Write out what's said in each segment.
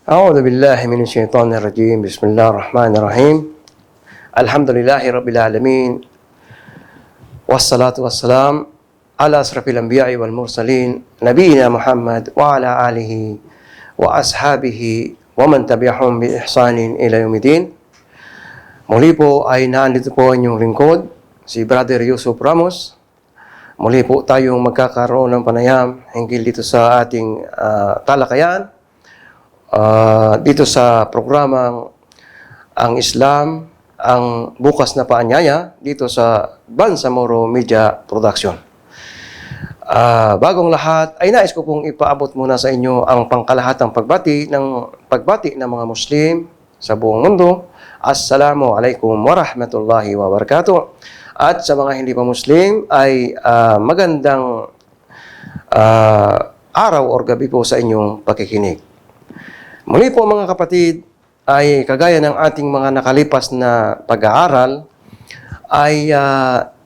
أعوذ بالله من الشيطان الرجيم بسم الله الرحمن الرحيم الحمد لله رب العالمين والصلاة والسلام على أشرف الأنبياء والمرسلين نبينا محمد وعلى آله وأصحابه ومن تبعهم بإحسان إلى يوم الدين. Muli po ay nandito po ang inyong lingkod, si Brother Yusuf Ramos. Muli po tayong magkakaroon ng panayam hinggil dito sa ating talakayan. Dito sa programang Ang Islam, ang bukas na paanyaya dito sa Bangsamoro Media Production. Bagong lahat ay nais ko pong ipaabot muna sa inyo ang pangkalahatang pagbati ng mga Muslim sa buong mundo. Assalamu alaikum warahmatullahi wabarakatuh. At sa mga hindi pa Muslim ay magandang araw o gabi po sa inyong pakikinig. Muli po mga kapatid, ay kagaya ng ating mga nakalipas na pag-aaral, ay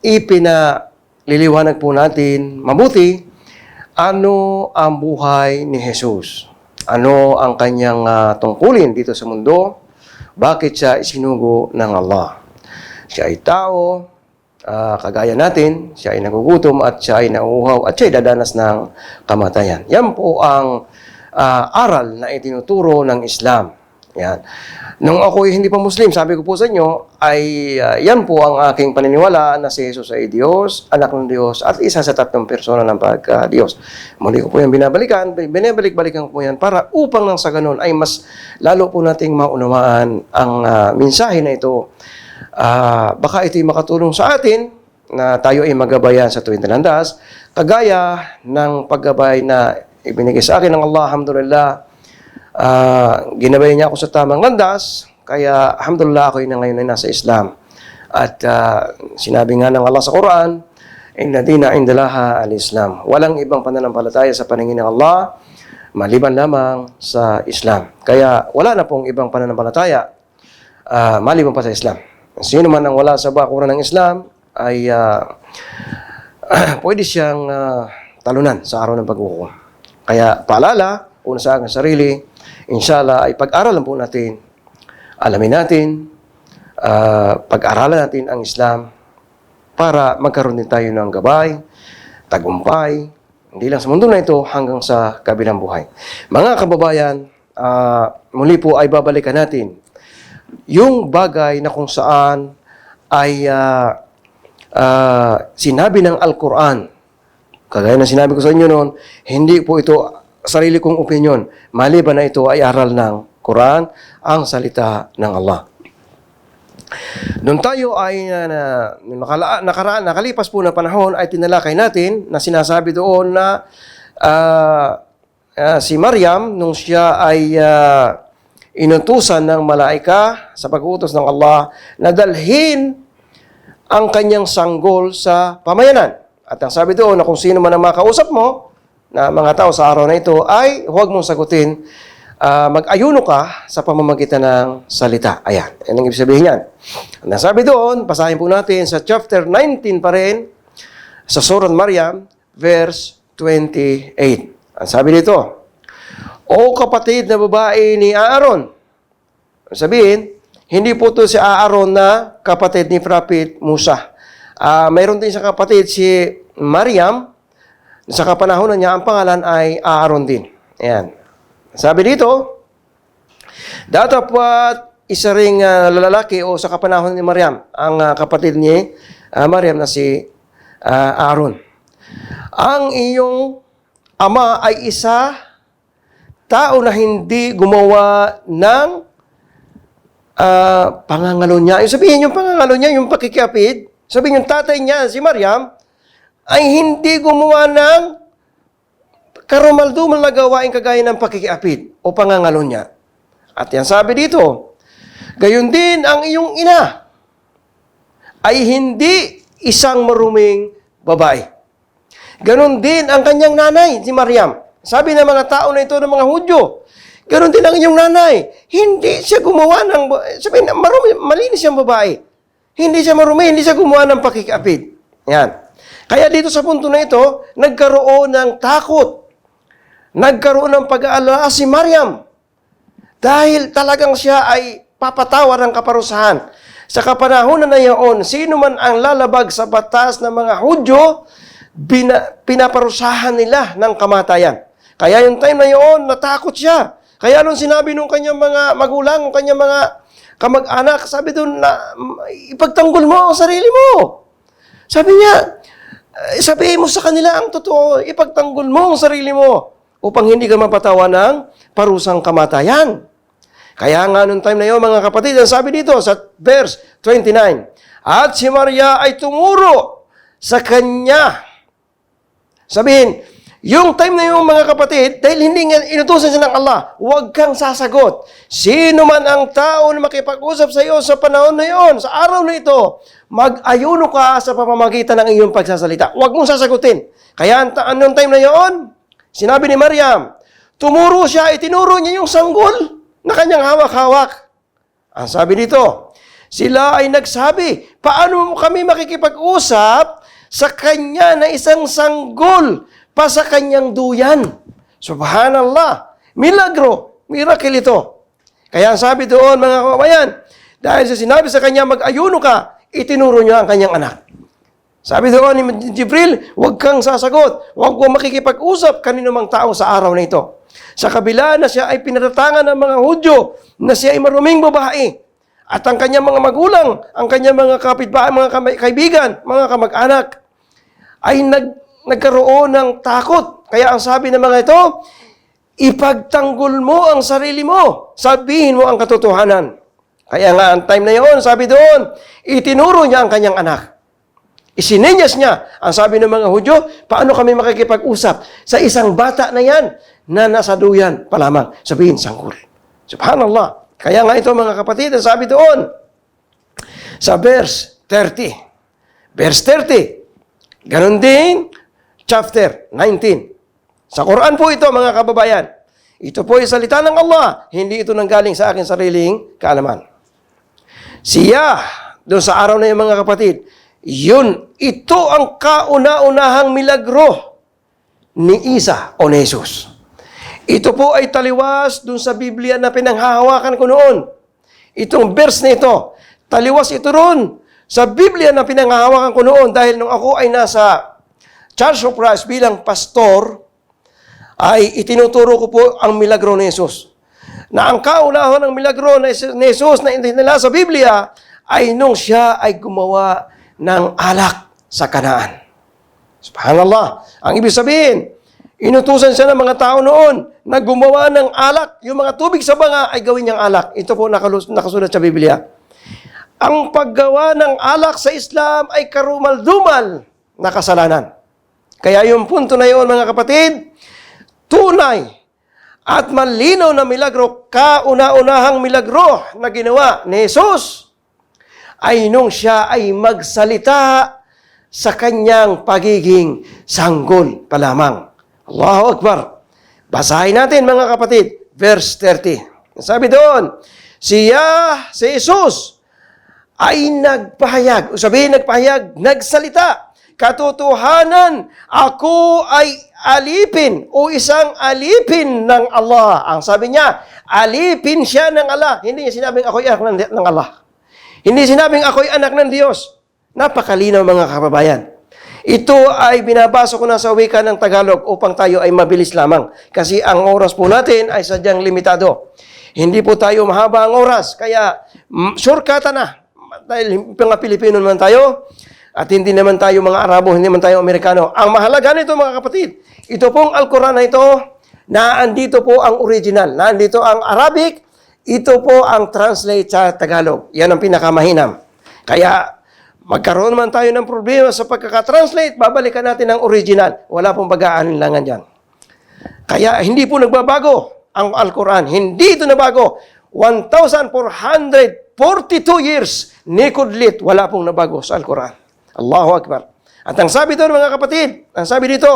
ipinaliliwanag po natin mabuti ano ang buhay ni Jesus. Ano ang kanyang tungkulin dito sa mundo, bakit siya isinugo ng Allah. Siya ay tao, kagaya natin, siya ay nagugutom at siya ay nauuhaw at siya ay dadanas ng kamatayan. Yan po ang aral na itinuturo ng Islam. Yan. Nung ako hindi pa Muslim, sabi ko po sa inyo, ay yan po ang aking paniniwala na si Jesus ay Diyos, anak ng Diyos, at isa sa tatlong persona ng pagka-Diyos. Muli ko po yan binabalik-balikan ko po yan para upang nang sa ganun ay mas lalo po nating maunawaan ang mensahe na ito. Baka ito'y makatulong sa atin na tayo ay magabayan sa tuwing landas, kagaya ng paggabay na ibinigay sa akin ng Allah, alhamdulillah. Ginabay niya ako sa tamang landas, kaya alhamdulillah ako na ngayon ay nasa Islam. At sinabi nga ng Allah sa Quran, inna dina indallaha al-Islam. Walang ibang pananampalataya sa paningin ng Allah maliban lamang sa Islam. Kaya wala na pong ibang pananampalataya maliban pa sa Islam. Sino man ang wala sa bakuran ng Islam ay pwede siyang talunan sa araw ng paghuhukom. Kaya paalala, una sa aking sarili, inshallah ay pag-aralan po natin, alamin natin, pag-aralan natin ang Islam para magkaroon din tayo ng gabay, tagumpay, hindi lang sa mundo na ito hanggang sa kabilang buhay. Mga kababayan, muli po ay babalikan natin yung bagay na kung saan ay sinabi ng Al-Quran. Kagaya na sinabi ko sa inyo noon, hindi po ito sarili kong opinion. Maliban na ito ay aral ng Quran, ang salita ng Allah. Noon tayo ay nakalipas po na panahon ay tinalakay natin na sinasabi doon na si Maryam, nung siya ay inutusan ng malaika sa pag-uutos ng Allah na dalhin ang kanyang sanggol sa pamayanan. At ang sabi doon na kung sino man ang makausap mo na mga tao sa araw na ito ay huwag mong sagutin, mag-ayuno ka sa pamamagitan ng salita. Ayan, yan ang ibig sabihin yan. Ang sabi doon, basahin po natin sa chapter 19 pa rin, sa Surah Maryam, verse 28. Ang sabi dito, O kapatid na babae ni Aaron. Sabihin, hindi po ito si Aaron na kapatid ni Prophet Musa. Mayroon din sa kapatid si Maryam. Sa kapanahonan niya, ang pangalan ay Aaron din. Ayan. Sabi dito, datapwat isa ring lalaki o sa kapanahon ni Maryam, ang kapatid ni Maryam na si Aaron. Ang iyong ama ay isa tao na hindi gumawa ng pangangalo niya. Sabihin yung pangangalo niya, yung pakikiapid. Sabihin yung tatay niya, si Maryam, ay hindi gumawa ng karumaldumal na gawain kagaya ng pakikiapid o pangangalo niya. At yan sabi dito, gayon din ang iyong ina ay hindi isang maruming babae. Ganon din ang kanyang nanay, si Maryam. Sabi ng mga tao na ito ng mga Hudyo, ganon din ang iyong nanay. Hindi siya gumawa ng, sabihin, malinis siyang babae. Hindi siya marumi, hindi siya gumawa ng pakikiapid. Yan. Kaya dito sa punto na ito, nagkaroon ng takot. Nagkaroon ng pag-aalala si Maryam. Dahil talagang siya ay papatawa ng kaparusahan. Sa kapanahonan na iyon, sino man ang lalabag sa batas ng mga Hudyo, pinaparusahan nila ng kamatayan. Kaya yung time na iyon, natakot siya. Kaya nung sinabi nung kanyang mga magulang, kanyang mga kamag-anak, sabi doon na, ipagtanggol mo ang sarili mo. Sabi niya, sabihin mo sa kanila ang totoo, ipagtanggol mo ang sarili mo upang hindi ka mapatawa ng parusang kamatayan. Kaya nga nung time na yun, mga kapatid, ang sabi dito sa verse 29, at si Maria ay tumuro sa kanya. Sabihin, yung time na yung mga kapatid, dahil hindi nga inutusan siya ng Allah, huwag kang sasagot. Sino man ang tao na makipag-usap sa iyo sa panahon na yon, sa araw na ito, mag-ayuno ka sa pamamagitan ng iyong pagsasalita. Huwag mong sasagutin. Kaya anong time na yon, sinabi ni Maryam, tumuro siya, itinuro niya yung sanggol na kanyang hawak-hawak. Ang sabi dito, sila ay nagsabi, paano kami makikipag-usap sa kanya na isang sanggol pa sa kanyang duyan? Subhanallah. Milagro. Miracle ito. Kaya ang sabi doon, mga kababayan, dahil sa sinabi sa kanya, mag-ayuno ka, itinuro niya ang kanyang anak. Sabi doon ni Jibril, huwag kang sasagot. Huwag kang makikipag-usap kanino mang tao sa araw na ito. Sa kabila na siya ay pinaratangan ng mga Hudyo na siya ay maruming babae. At ang kanyang mga magulang, ang kanyang mga kapitbahay, mga kaibigan, mga kamag-anak, ay nagkaroon ng takot. Kaya ang sabi ng mga ito, ipagtanggol mo ang sarili mo. Sabihin mo ang katotohanan. Kaya nga, ang time na yun, sabi doon, itinuro niya ang kanyang anak. Isinenyas niya. Ang sabi ng mga Hudyo, paano kami makikipag-usap sa isang bata na yan na nasa duyan pa lamang? Sabihin, sanggol. Subhanallah. Kaya nga ito, mga kapatid, ang sabi doon, sa verse 30. Verse 30. Ganon din, chapter 19. Sa Quran po ito, mga kababayan. Ito po ay salita ng Allah. Hindi ito nanggaling sa aking sariling kaalaman. Siya, doon sa araw na yung mga kapatid, ito ang kauna-unahang milagro ni Isa o ni Jesus. Ito po ay taliwas doon sa Biblia na pinanghahawakan ko noon. Itong verse na ito, taliwas ito ron sa Biblia na pinanghahawakan ko noon dahil nung ako ay nasa Church of Christ bilang pastor, ay itinuturo ko po ang milagro ni Jesus. Na ang kauna-unahang ng milagro ni Jesus na inila sa Biblia ay nung siya ay gumawa ng alak sa Kanaan. Subhanallah. Ang ibig sabihin, inutusan siya ng mga tao noon na gumawa ng alak. Yung mga tubig sa banga ay gawin niyang alak. Ito po nakasulat sa Biblia. Ang paggawa ng alak sa Islam ay karumal-dumal na kasalanan. Kaya yung punto na yun, mga kapatid, tunay at malinaw na milagro, kauna-unahang milagro na ginawa ni Jesus ay nung siya ay magsalita sa kanyang pagiging sanggol pa lamang. Allahu Akbar. Basahin natin, mga kapatid, verse 30. Sabi doon, si Jesus ay nagpahayag, nagsalita, katotohanan, ako ay alipin o isang alipin ng Allah. Ang sabi niya, alipin siya ng Allah. Hindi niya sinabing ako'y anak ng Allah. Hindi sinabing ako'y anak ng Diyos. Napakalinaw, mga kababayan. Ito ay binabasa ko na sa wika ng Tagalog upang tayo ay mabilis lamang. Kasi ang oras po natin ay sadyang limitado. Hindi po tayo mahaba ang oras. Kaya shortcut na. Dahil mga Pilipino naman tayo. At hindi naman tayo mga Arabo, hindi naman tayo Amerikano. Ang mahalaga nito, mga kapatid, ito pong Al-Quran na ito, naandito po ang original. Naandito ang Arabic, ito po ang translate sa Tagalog. Yan ang pinakamahinam. Kaya, magkaroon man tayo ng problema sa pagkakatranslate, babalikan natin ang original. Wala pong pag-aalinlangan dyan. Kaya, hindi po nagbabago ang Al-Quran. Hindi ito nabago. 1,442 years, nikudlit, wala pong nabago sa Al-Quran. Allahu Akbar. At ang sabi doon, mga kapatid, ang sabi dito,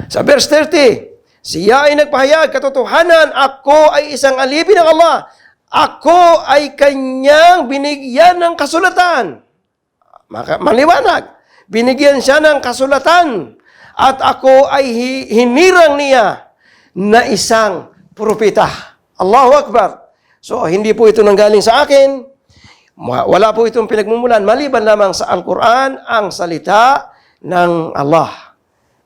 sa verse 30, siya ay nagpahayag, katotohanan, ako ay isang alipin ng Allah. Ako ay kanyang binigyan ng kasulatan. Maliwanag. Binigyan siya ng kasulatan. At ako ay hinirang niya na isang propeta. Allahu Akbar. So, hindi po ito nanggaling sa akin. Wala po itong pinagmumulan maliban lamang sa Al-Quran, ang salita ng Allah.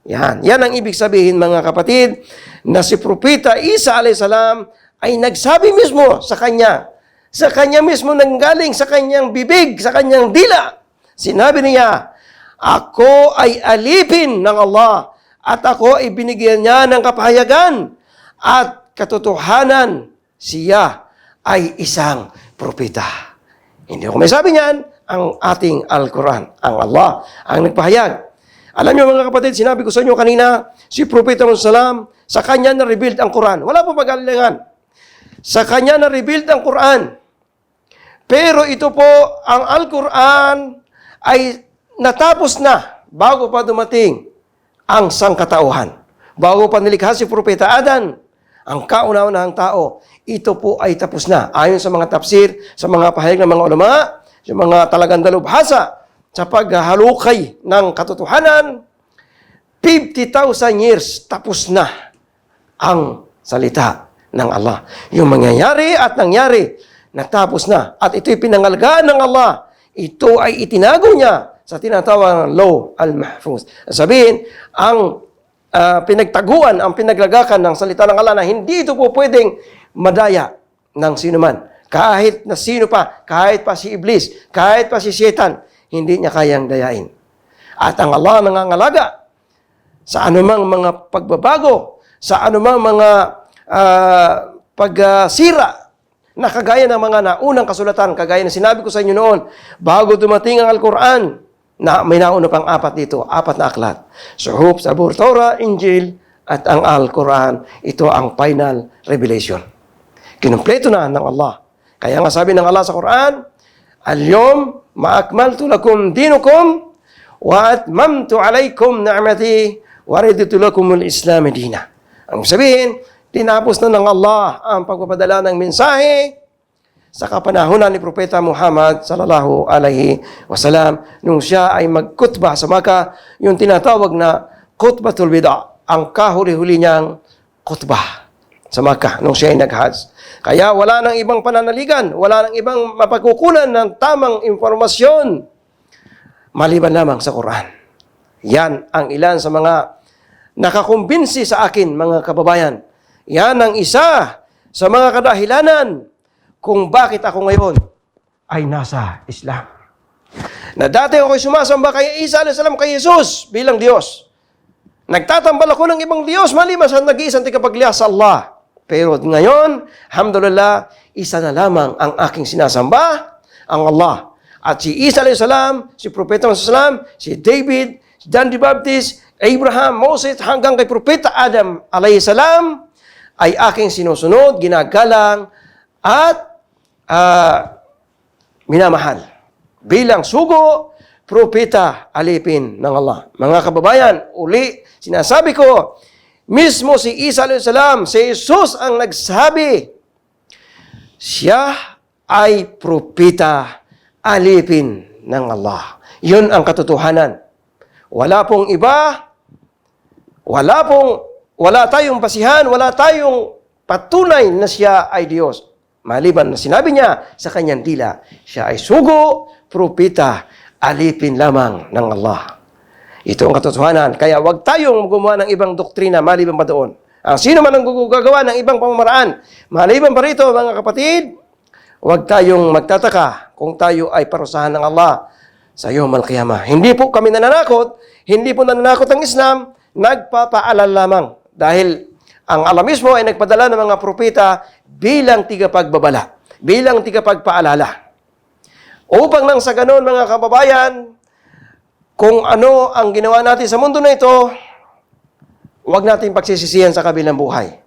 Yan ang ibig sabihin, mga kapatid, na si Propeta Isa alayhis salam ay nagsabi mismo sa kanya. Sa kanya mismo nanggaling sa kanyang bibig, sa kanyang dila. Sinabi niya, ako ay alipin ng Allah at ako ay binigyan niya ng kapahayagan at katotohanan, siya ay isang propeta. Hindi ako may sabi niyan, ang ating Al-Quran, ang Allah, ang nagpahayag. Alam niyo mga kapatid, sinabi ko sa inyo kanina, si Propeta Muhammad, sa kanya na-rebuild ang Quran. Wala po pag-alilangan. Sa kanya na-rebuild ang Quran. Pero ito po, ang Al-Quran ay natapos na bago pa dumating ang sangkatauhan. Bago pa nilikha si Propeta Adan, ang kauna-unahang tao, ito po ay tapos na. Ayon sa mga tafsir, sa mga pahayag ng mga ulama, sa mga talagang dalubhasa, sa paghalukay ng katotohanan, 50,000 years tapos na ang salita ng Allah. Yung mangyayari at nangyari, natapos na. At ito'y pinangalagaan ng Allah. Ito ay itinago niya sa tinatawag ng Law al-Mahfuz. Sabihin, ang pinagtaguan, ang pinaglagakan ng salita ng Allah na hindi ito po pwedeng madaya ng sino man. Kahit na sino pa, kahit pa si Iblis, kahit pa si Satan, hindi niya kayang dayain. At ang Allah nangangalaga sa anumang mga pagbabago, sa anumang mga pagsira na kagaya ng mga naunang kasulatan, kagaya na sinabi ko sa inyo noon, bago dumating ang Al-Quran, na may nauna pang 4 dito, 4 na aklat. Suhuf, Zabur, Torah, Injil, at ang Al-Quran, ito ang final revelation. Kinumpleto na ng Allah. Kaya nga sabi ng Allah sa Quran, Al-yom ma'akmaltu lakum dinukum wa atmamtu alaykum na'mati wa raditu lakum al-Islam dina. Ang sabihin, tinapos na ng Allah ang pagpapadala ng mensahe sa kapanahunan ni Propeta Muhammad sallallahu alaihi wasallam nung siya ay magkutbah sa Makkah, yung tinatawag na khutbatul wida, ang kahuli-huli niyang khutbah sa Makkah nung siya ay nag-hajj. Kaya wala nang ibang pananaligan, wala nang ibang mapagkukunan ng tamang impormasyon maliban lamang sa Quran. Yan ang ilan sa mga nakakumbinsi sa akin, mga kababayan. Yan ang isa sa mga kadahilanan kung bakit ako ngayon ay nasa Islam. Na dati ako'y sumasamba kay Isa alayhis salam, kay Jesus bilang Diyos. Nagtatambal ako ng ibang Diyos maliban sa nag-iisang tagapaglihas sa Allah. Pero ngayon, alhamdulillah, isa na lamang ang aking sinasamba, ang Allah. At si Isa alayhis salam, si Propeta Muhammad, si David, si John the Baptist, Abraham, Moses, hanggang kay Propeta Adam alayhis salam, ay aking sinusunod, ginagalang, at minamahal. Bilang sugo, propeta, alipin ng Allah. Mga kababayan, uli, sinasabi ko, mismo si Isa alayhis salam, si Jesus ang nagsabi, siya ay propeta, alipin ng Allah. Yun ang katotohanan. Wala pong iba, wala tayong basihan, wala tayong patunay na siya ay Diyos. Maliban na sinabi niya sa kanyang dila, siya ay sugo, propeta, alipin lamang ng Allah. Ito ang katotohanan. Kaya wag tayong gumawa ng ibang doktrina maliban pa doon. Ang sino man ang gagawa ng ibang pamamaraan, maliban pa rito, mga kapatid, wag tayong magtataka kung tayo ay parusahan ng Allah sa Yawm al-Qiyamah. Hindi po kami nananakot, hindi po nananakot ang Islam, nagpapaalala lamang. Dahil ang Allah mismo ay nagpadala ng mga propeta bilang tigapagbabala, bilang tigapagpaalala. Upang nang sa ganon, mga kababayan, kung ano ang ginawa natin sa mundo na ito, huwag natin pagsisisihan sa kabilang buhay.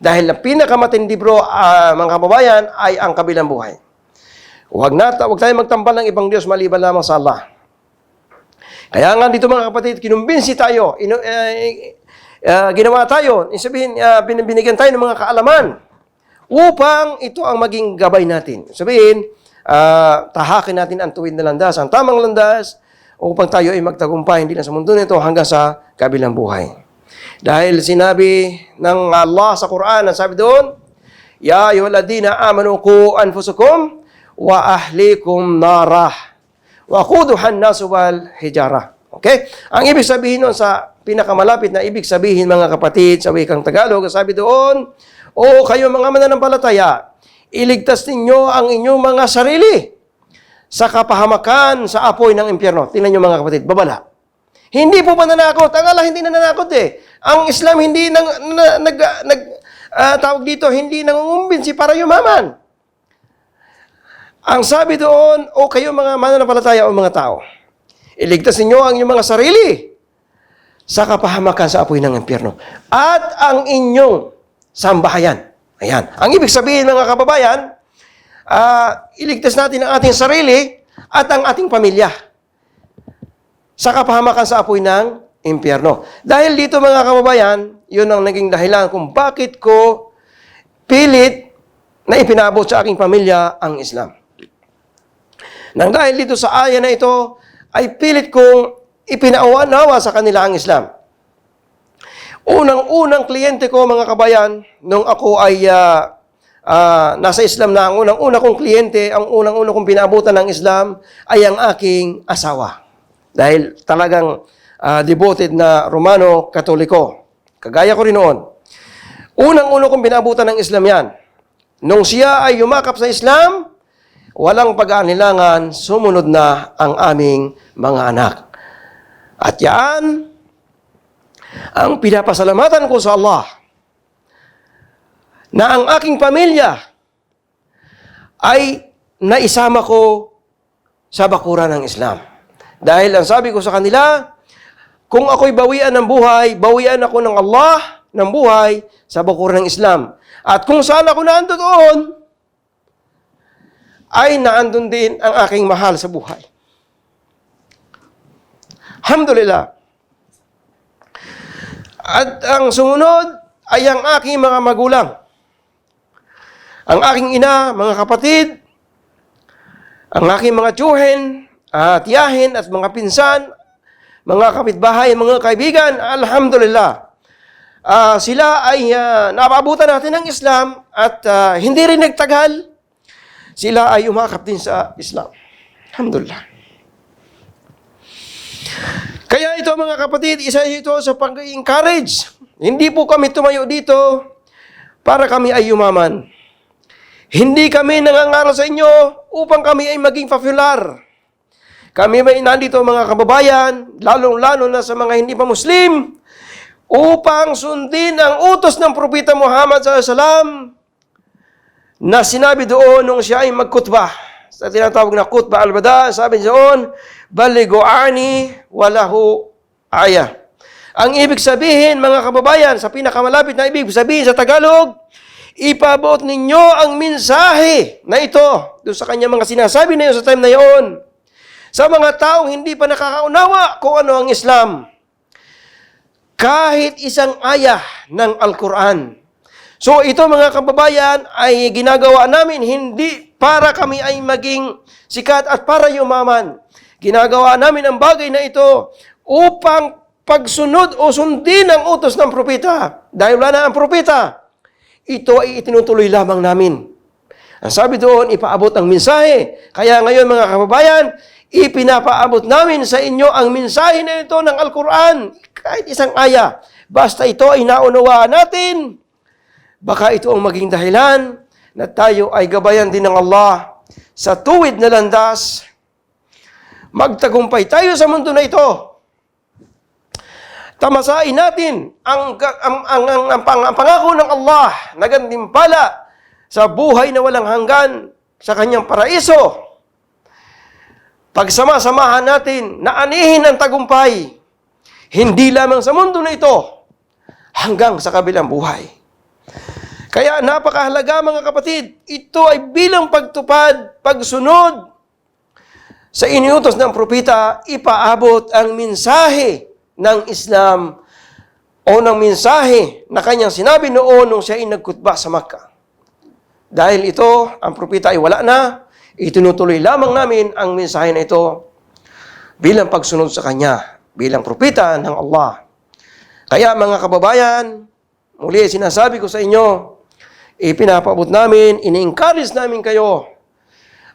Dahil ang pinakamatindi bro, mga kababayan, ay ang kabilang buhay. Huwag tayong magtambal ng ibang Diyos maliban lamang sa Allah. Kaya nga dito, mga kapatid, kinumbinsi tayo, ginawa tayo, sabihin, binigyan tayo ng mga kaalaman upang ito ang maging gabay natin. Sabihin, tahakin natin ang tuwid na landas, ang tamang landas, upang tayo ay magtagumpay hindi na sa mundo nito hanggang sa kabilang buhay. Dahil sinabi ng Allah sa Quran, sabi doon, Ya ayyuhalladhina amanu qu anfusakum wa ahlikum narah wa quduhan nasu wal hijarah. Okay? Ang ibig sabihin nun sa pinakamalapit na ibig sabihin, mga kapatid, sa wikang Tagalog, sabi doon, o kayo mga mananampalataya, iligtas ninyo ang inyong mga sarili sa kapahamakan sa apoy ng impyerno. Tingnan nyo, mga kapatid, babala. Hindi po pananakot. Ang Allah hindi nananakot eh. Ang Islam hindi tawag dito, hindi nangungumbinsi para yumaman. Ang sabi doon, o kayo mga mananampalataya o mga tao, iligtas ninyo ang inyong mga sarili sa kapahamakan sa apoy ng impyerno. At ang inyong sambahayan. Ayan. Ang ibig sabihin, mga kababayan, iligtas natin ang ating sarili at ang ating pamilya sa kapahamakan sa apoy ng impyerno. Dahil dito, mga kababayan, yun ang naging dahilan kung bakit ko pilit na ipinabot sa aking pamilya ang Islam. Nang dahil dito sa aya na ito, ay pilit kong ipinaunawa sa kanila ang Islam. Unang-unang kliyente ko, mga kabayan, nung ako ay nasa Islam na, ang unang-una kong kliyente, ang unang-una kong pinabutan ng Islam ay ang aking asawa. Dahil talagang devoted na Romano Katoliko. Kagaya ko rin noon. Unang-una kong pinabutan ng Islam yan. Nung siya ay yumakap sa Islam, walang pag-aanilangan, sumunod na ang aming mga anak. At yan, ang pinapasalamatan ko sa Allah, na ang aking pamilya ay naisama ko sa bakuran ng Islam. Dahil ang sabi ko sa kanila, kung ako'y bawian ng buhay, bawian ako ng Allah ng buhay sa bakuran ng Islam. At kung saan ako naandun doon, ay naandun din ang aking mahal sa buhay. Alhamdulillah. At ang sumunod ay ang aking mga magulang. Ang aking ina, mga kapatid, ang aking mga tiyuhin, tiyahin at mga pinsan, mga kapitbahay, mga kaibigan, alhamdulillah. Sila ay napaabutan natin ng Islam at hindi rin nagtagal. Sila ay umakap din sa Islam. Alhamdulillah. Kaya ito, mga kapatid, isa ito sa pag-encourage. Hindi po kami tumayo dito para kami ay yumaman. Hindi kami nangangaral sa inyo upang kami ay maging popular. Kami may nandito, mga kababayan, lalong-lalo na sa mga hindi pa Muslim, upang sundin ang utos ng Propeta Muhammad SAW na sinabi doon nung siya ay magkutbah. Sa tinatawag na khutbah al-bada, sabi doon, baligo ani walahu ayah. Ang ibig sabihin, mga kababayan, sa pinakamalapit na ibig sabihin sa Tagalog, ipaabot ninyo ang mensahe na ito doon sa kanyang mga sinasabi na yun sa time na yun. Sa mga taong hindi pa nakakaunawa kung ano ang Islam. Kahit isang ayah ng Al-Quran. So ito, mga kababayan, ay ginagawa namin hindi para kami ay maging sikat at para yumaman. Ginagawa namin ang bagay na ito upang pagsunod o sundin ang utos ng propeta. Dahil wala na ang propeta, ito ay itinutuloy lamang namin. Ang sabi doon, ipaabot ang mensahe. Kaya ngayon, mga kababayan, ipinapaabot namin sa inyo ang mensahe na ito ng Al-Quran. Kahit isang aya. Basta ito ay naunawaan natin. Baka ito ang maging dahilan na tayo ay gabayan din ng Allah sa tuwid na landas. Magtagumpay tayo sa mundo na ito. Tamasain natin ang pangako ng Allah na gantimpala sa buhay na walang hanggan sa kanyang paraiso. Pagsama-samahan natin na anihin ang tagumpay, hindi lamang sa mundo na ito, hanggang sa kabilang buhay. Kaya napakahalaga, mga kapatid, ito ay bilang pagtupad, pagsunod sa iniutos ng propeta, ipaabot ang mensahe ng Islam o ng mensahe na kanyang sinabi noon nung siya ay nagkutba sa Makkah. Dahil ito, ang propeta ay wala na, itinutuloy lamang namin ang mensahe na ito bilang pagsunod sa kanya, bilang propeta ng Allah. Kaya, mga kababayan, muli sinasabi ko sa inyo, ipinapaabot namin, ini-encourage namin kayo,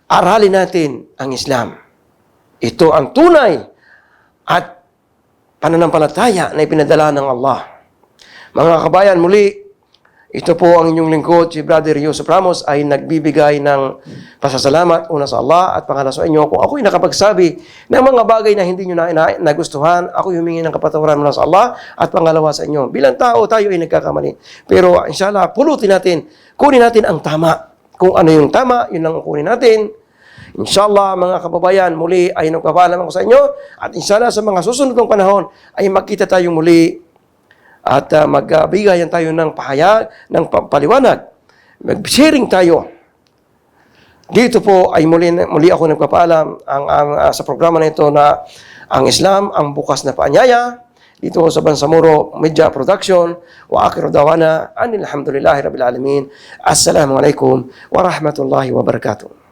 aralin natin ang Islam. Ito ang tunay at pananampalataya na ipinadala ng Allah. Mga kabayan, muli, ito po ang inyong lingkod, si Brother Yusuf Ramos ay nagbibigay ng pasasalamat una sa Allah at pangalawa sa inyo. Kung ako'y nakapagsabi ng mga bagay na hindi nyo nagustuhan, ako humingi ng kapatawaran mula sa Allah at pangalawa sa inyo. Bilang tao, tayo ay nagkakamali. Pero inshallah, pulutin natin, kunin natin ang tama. Kung ano yung tama, yun ang kunin natin. Inshallah, mga kababayan, muli ay nagpapaalam ako sa inyo at inshallah sa mga susunod kong panahon ay magkita tayong muli at magbigayan tayo ng pahayag, ng paliwanag. Mag-sharing tayo. Dito po ay muli ako nagpapaalam sa programa na ito na ang Islam, ang bukas na paanyaya. Dito sa Bangsamoro Media Production. Wa akhiru dawana anil hamdulillahi rabbil alamin. Assalamualaikum warahmatullahi wabarakatuh.